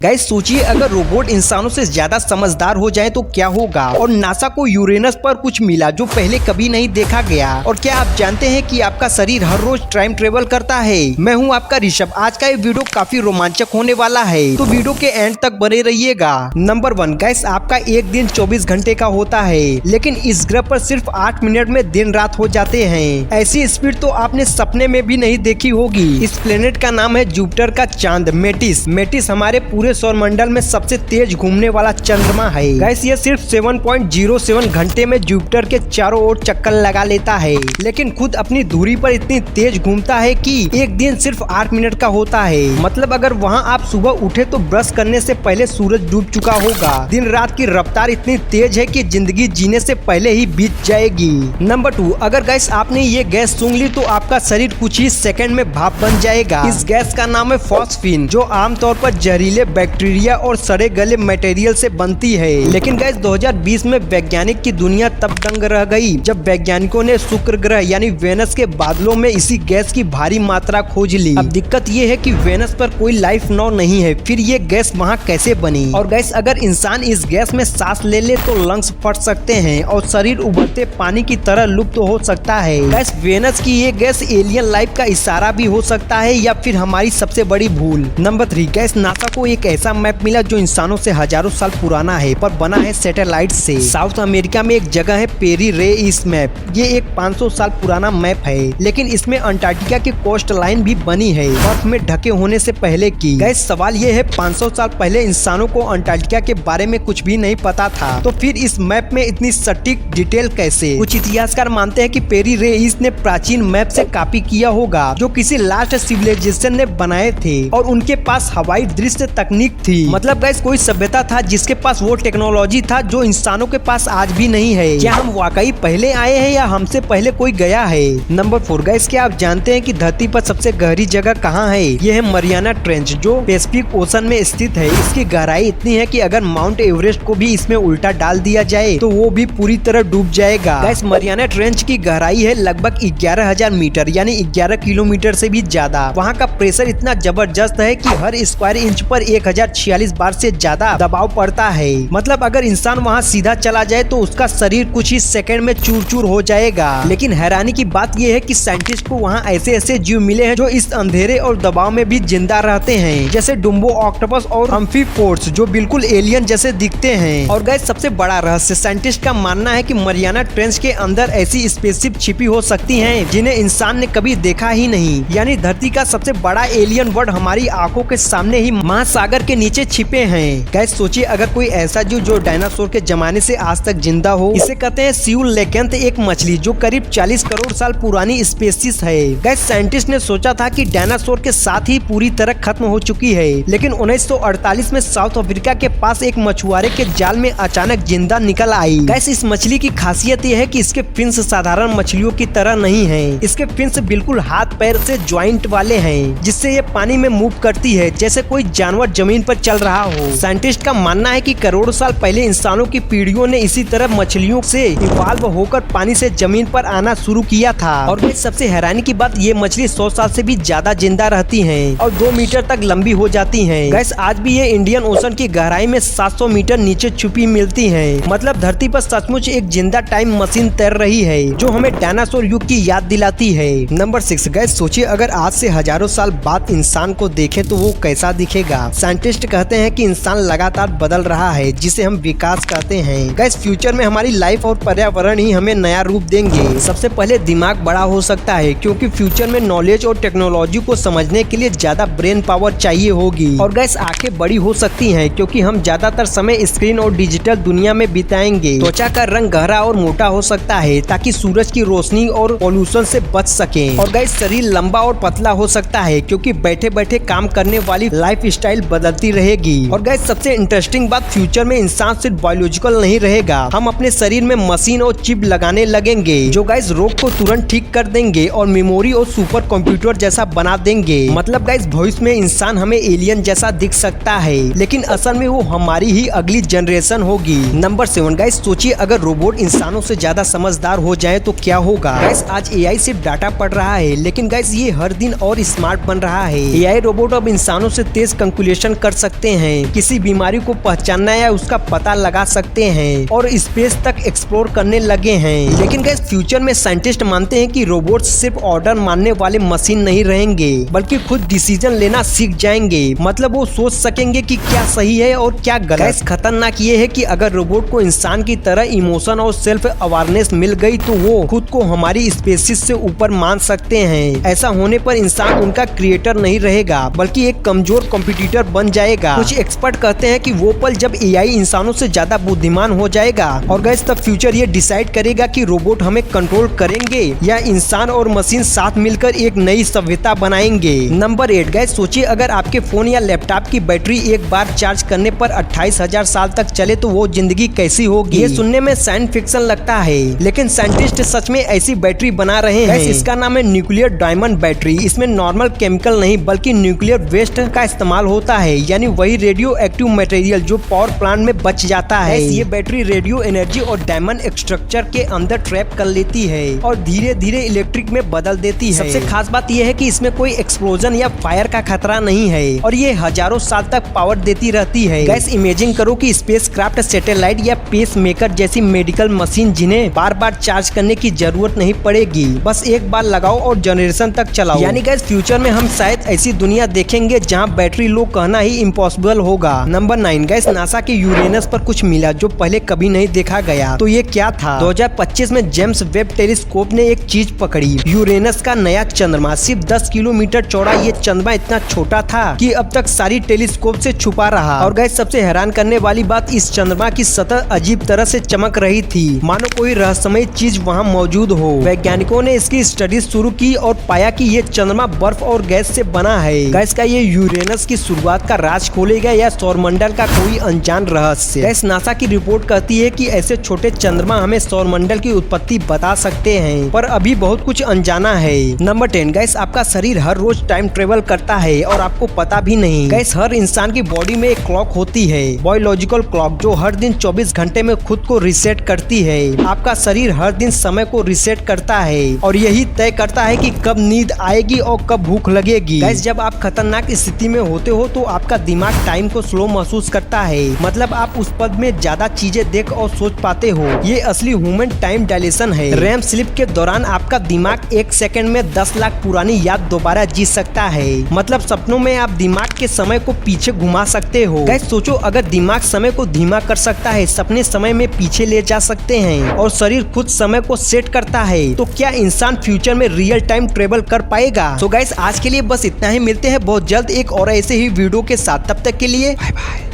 Guys सोचिए अगर robot इंसानों से ज्यादा समझदार हो जाए तो क्या होगा। और नासा को यूरेनस पर कुछ मिला जो पहले कभी नहीं देखा गया। और क्या आप जानते हैं कि आपका शरीर हर रोज टाइम ट्रेवल करता है। मैं हूं आपका ऋषभ। आज का ये वीडियो काफी रोमांचक होने वाला है, तो वीडियो के एंड तक बने रहिएगा। नंबर 1 गाइस, आपका एक दिन 24 घंटे का होता है, लेकिन इस ग्रह पर सिर्फ 8 मिनट में दिन रात हो जाते हैं। ऐसी स्पीड तो आपने सपने में भी नहीं देखी होगी। इस प्लेनेट का नाम है जुपिटर का चांद मेटिस। मेटिस हमारे पूरे सौर मंडल में सबसे तेज घूमने वाला चंद्रमा है। गाइस ये सिर्फ 7.07 घंटे में जुपिटर के चारों ओर चक्कर लगा लेता है, लेकिन खुद अपनी धुरी पर इतनी तेज घूमता है कि एक दिन सिर्फ 8 मिनट का होता है। मतलब अगर वहाँ आप सुबह उठे तो ब्रश करने से पहले सूरज डूब चुका होगा। दिन रात की रफ्तार इतनी तेज है कि जिंदगी जीने से पहले ही बीत जाएगी। नंबर 2, अगर गैस आपने ये गैस सूंघ ली तो आपका शरीर कुछ ही सेकंड में भाप बन जाएगा। इस गैस का नाम है फॉस्फीन, जो आमतौर पर जहरीले बैक्टीरिया और सड़े गले मटेरियल से बनती है। लेकिन गैस 2020 में वैज्ञानिक की दुनिया तब दंग रह गई जब वैज्ञानिकों ने शुक्र ग्रह यानी वेनस के बादलों में इसी गैस की भारी मात्रा खोज ली। अब दिक्कत ये है कि वेनस पर कोई लाइफ नॉन नहीं है, फिर ये गैस वहाँ कैसे बनी। और गैस अगर इंसान इस गैस में सांस ले ले तो लंग्स फट सकते हैं और शरीर उबलते पानी की तरह लुप्त हो सकता है। गैस वेनस की ये गैस एलियन लाइफ का इशारा भी हो सकता है या फिर हमारी सबसे बड़ी भूल। नंबर 3 गैस नासा को एक ऐसा मैप मिला जो इंसानों से हजारों साल पुराना है, पर बना है सैटेलाइट से। साउथ अमेरिका में एक जगह है पेरी रे इस मैप। ये एक 500 साल पुराना मैप है, लेकिन इसमें अंटार्कटिका की कोस्ट लाइन भी बनी है, बर्फ में ढके होने से पहले की। गैस सवाल ये है 500 साल पहले इंसानों को अंटार्कटिका के बारे में कुछ भी नहीं पता था, तो फिर इस मैप में इतनी सटीक डिटेल कैसे। कुछ इतिहासकार मानते हैं कि पेरी रे इस ने प्राचीन मैप से कॉपी किया होगा जो किसी लास्ट सिविलाइजेशन ने बनाए थे, और उनके पास हवाई दृश्य तकनीक थी। मतलब गैस कोई सभ्यता था जिसके पास वो टेक्नोलॉजी था जो इंसानों के पास आज भी नहीं है। क्या हम वाकई पहले आए हैं या हमसे पहले कोई गया है। नंबर 4 गैस, क्या आप जानते हैं कि धरती पर सबसे गहरी जगह कहाँ है। यह है मरियाना ट्रेंच, जो पैसिफिक ओशन में स्थित है। इसकी गहराई इतनी है कि अगर माउंट एवरेस्ट को भी इसमें उल्टा डाल दिया जाए तो वो भी पूरी तरह डूब जाएगा। गैस मरियाना ट्रेंच की गहराई है लगभग 11,000 मीटर यानी 11 किलोमीटर से भी ज्यादा। वहाँ का प्रेशर इतना जबरदस्त है कि हर स्क्वायर इंच पर 1046 बार से ज्यादा दबाव पड़ता है। मतलब अगर इंसान वहाँ सीधा चला जाए तो उसका शरीर कुछ ही सेकंड में चूर चूर हो जाएगा। लेकिन हैरानी की बात यह है कि साइंटिस्ट को वहाँ ऐसे ऐसे जीव मिले हैं जो इस अंधेरे और दबाव में भी जिंदा रहते हैं, जैसे डुम्बो ऑक्टोपस और अम्फीपोड्स, जो बिल्कुल एलियन जैसे दिखते हैं। और गैस सबसे बड़ा रहस्य, साइंटिस्ट का मानना है कि मरियाना ट्रेंच के अंदर ऐसी स्पेसशिप छिपी हो सकती हैं जिन्हें इंसान ने कभी देखा ही नहीं। यानी धरती का सबसे बड़ा एलियन वर्ल्ड हमारी आंखों के सामने ही महासागर के नीचे छिपे हैं। गैस सोचिए अगर कोई ऐसा जीव जो डायनासोर के जमाने से आज तक जिंदा हो। इसे कहते हैं सिउलेकेंथ, एक मछली जो करीब 40 करोड़ साल पुरानी स्पेसीज है। गैस साइंटिस्ट ने सोचा था कि डायनासोर के साथ ही पूरी तरह खत्म हो चुकी है, लेकिन 1948 में साउथ अफ्रीका के पास एक मछुआरे के जाल में अचानक जिंदा निकल आई। गैस इस मछली की खासियत यह है कि इसके फिन्स साधारण मछलियों की तरह नहीं है। इसके फिन्स बिल्कुल हाथ पैर से ज्वाइंट वाले हैं, जिससे ये पानी में मूव करती है जैसे कोई जानवर जमीन पर चल रहा हो। साइंटिस्ट का मानना है कि करोड़ों साल पहले इंसानों की पीढ़ियों ने इसी तरह मछलियों से इवॉल्व होकर पानी से जमीन पर आना शुरू किया था। और सबसे हैरानी की बात, ये मछली 100 साल से भी ज्यादा जिंदा रहती हैं और 2 मीटर तक लंबी हो जाती हैं। गैस आज भी ये इंडियन ओशन की गहराई में 700 मीटर नीचे छुपी मिलती हैं। मतलब धरती पर सचमुच एक जिंदा टाइम मशीन तैर रही है जो हमें डायनासोर युग की याद दिलाती है। नंबर 6 गैस सोचिए अगर आज से हजारों साल बाद इंसान को देखें तो वो कैसा दिखेगा। साइंटिस्ट कहते हैं कि इंसान लगातार बदल रहा है, जिसे हम विकास कहते हैं। गैस फ्यूचर में हमारी लाइफ और पर्यावरण ही हमें नया रूप देंगे। सबसे पहले दिमाग बड़ा हो सकता है, क्योंकि फ्यूचर में नॉलेज और टेक्नोलॉजी को समझने के लिए ज्यादा ब्रेन पावर चाहिए होगी। और गैस आंखें बड़ी हो सकती हैं, क्योंकि हम ज्यादातर समय स्क्रीन और डिजिटल दुनिया में बिताएंगे। त्वचा का रंग गहरा और मोटा हो सकता है ताकि सूरज की रोशनी और पोल्यूशन से बच सके। और गैस शरीर लंबा और पतला हो सकता है, क्योंकि बैठे बैठे काम करने वाली लाइफ स्टाइल बदलती रहेगी। और गैस सबसे इंटरेस्टिंग बात, फ्यूचर में इंसान सिर्फ बायोलॉजिकल नहीं रहेगा, हम अपने शरीर में मशीन और चिप लगाने लगेंगे जो गैस रोग को तुरंत ठीक कर देंगे और मेमोरी और सुपर कंप्यूटर जैसा बना देंगे। मतलब गैस भविष्य में इंसान हमें एलियन जैसा दिख सकता है, लेकिन असल में वो हमारी ही अगली जनरेशन होगी। नंबर 7 गैस सोचिए अगर रोबोट इंसानों से ज्यादा समझदार हो जाए तो क्या होगा। गैस आज एआई सिर्फ डाटा पढ़ रहा है, लेकिन गैस ये हर दिन और स्मार्ट बन रहा है। एआई रोबोट अब इंसानों से तेज कैलकुलेशन डिटेक्शन कर सकते हैं, किसी बीमारी को पहचानना या उसका पता लगा सकते हैं और स्पेस तक एक्सप्लोर करने लगे हैं। लेकिन गाइस फ्यूचर में साइंटिस्ट मानते हैं कि रोबोट सिर्फ ऑर्डर मानने वाले मशीन नहीं रहेंगे, बल्कि खुद डिसीजन लेना सीख जाएंगे। मतलब वो सोच सकेंगे कि क्या सही है और क्या गलत। गाइस खतरनाक ये है कि अगर रोबोट को इंसान की तरह इमोशन और सेल्फ अवेयरनेस मिल गई तो वो खुद को हमारी स्पेसीज से ऊपर मान सकते हैं। ऐसा होने पर इंसान उनका क्रिएटर नहीं रहेगा, बल्कि एक कमजोर कॉम्पिटिटर बन जाएगा। कुछ एक्सपर्ट कहते हैं कि वो पल जब एआई इंसानों से ज्यादा बुद्धिमान हो जाएगा और गाइस तब फ्यूचर ये डिसाइड करेगा कि रोबोट हमें कंट्रोल करेंगे या इंसान और मशीन साथ मिलकर एक नई सभ्यता बनाएंगे। नंबर 8 गाइस सोचिए अगर आपके फोन या लैपटॉप की बैटरी एक बार चार्ज करने पर 28,000 साल तक चले तो वो जिंदगी कैसी होगी। ये सुनने में साइंस फिक्शन लगता है, लेकिन साइंटिस्ट सच में ऐसी बैटरी बना रहे हैं। इसका नाम है न्यूक्लियर डायमंड बैटरी। इसमें नॉर्मल केमिकल नहीं बल्कि न्यूक्लियर वेस्ट का इस्तेमाल होता है, यानी वही रेडियो एक्टिव मटेरियल जो पावर प्लांट में बच जाता है। ये बैटरी रेडियो एनर्जी और डायमंड स्ट्रक्चर के अंदर ट्रैप कर लेती है और धीरे धीरे इलेक्ट्रिक में बदल देती है। सबसे खास बात यह है कि इसमें कोई एक्सप्लोजन या फायर का खतरा नहीं है और ये हजारों साल तक पावर देती रहती है। गैस इमेजिन करो कि स्पेसक्राफ्ट, सैटेलाइट या पेस मेकर जैसी मेडिकल मशीन जिन्हें बार बार चार्ज करने की जरूरत नहीं पड़ेगी, बस एक बार लगाओ और जनरेशन तक चलाओ। यानी गैस फ्यूचर में हम शायद ऐसी दुनिया देखेंगे जहां बैटरी लो कहना ही इम्पॉसिबल होगा। नंबर 9 गैस नासा के यूरेनस पर कुछ मिला जो पहले कभी नहीं देखा गया। तो ये क्या था? 2025 में जेम्स वेब टेलीस्कोप ने एक चीज पकड़ी, यूरेनस का नया चंद्रमा। सिर्फ 10 किलोमीटर चौड़ा ये चंद्रमा इतना छोटा था कि अब तक सारी टेलीस्कोप से छुपा रहा। और गैस सबसे हैरान करने वाली बात, इस चंद्रमा की सतह अजीब तरह से चमक रही थी, मानो कोई रहस्यमय चीज वहाँ मौजूद हो। वैज्ञानिकों ने इसकी स्टडी शुरू की और पाया कि ये चंद्रमा बर्फ और गैस से बना है। गैस का ये यूरेनस की शुरुआत का राज खोलेगा या सौरमंडल का कोई अनजान रहस्य। गैस नासा की रिपोर्ट कहती है कि ऐसे छोटे चंद्रमा हमें सौरमंडल की उत्पत्ति बता सकते हैं, पर अभी बहुत कुछ अनजाना है। नंबर 10 गैस आपका शरीर हर रोज टाइम ट्रेवल करता है और आपको पता भी नहीं। गैस हर इंसान की बॉडी में एक क्लॉक होती है, बायोलॉजिकल क्लॉक, जो हर दिन 24 घंटे में खुद को रिसेट करती है। आपका शरीर हर दिन समय को रिसेट करता है और यही तय करता है कि कब नींद आएगी और कब भूख लगेगी। गैस जब आप खतरनाक स्थिति में होते हो तो आपका दिमाग टाइम को स्लो महसूस करता है, मतलब आप उस पद में ज्यादा चीजें देख और सोच पाते हो। ये असली ह्यूमन टाइम डायलेशन है। रैम स्लिप के दौरान आपका दिमाग 1 सेकंड में 10 लाख पुरानी याद दोबारा जी सकता है। मतलब सपनों में आप दिमाग के समय को पीछे घुमा सकते हो। गैस सोचो अगर दिमाग समय को धीमा कर सकता है, सपने समय में पीछे ले जा सकते हैं और शरीर खुद समय को सेट करता है, तो क्या इंसान फ्यूचर में रियल टाइम ट्रेवल कर पाएगा? तो गाइस आज के लिए बस इतना ही। मिलते हैं बहुत जल्द एक और ऐसे ही वीडियो के साथ। तब तक के लिए बाय बाय।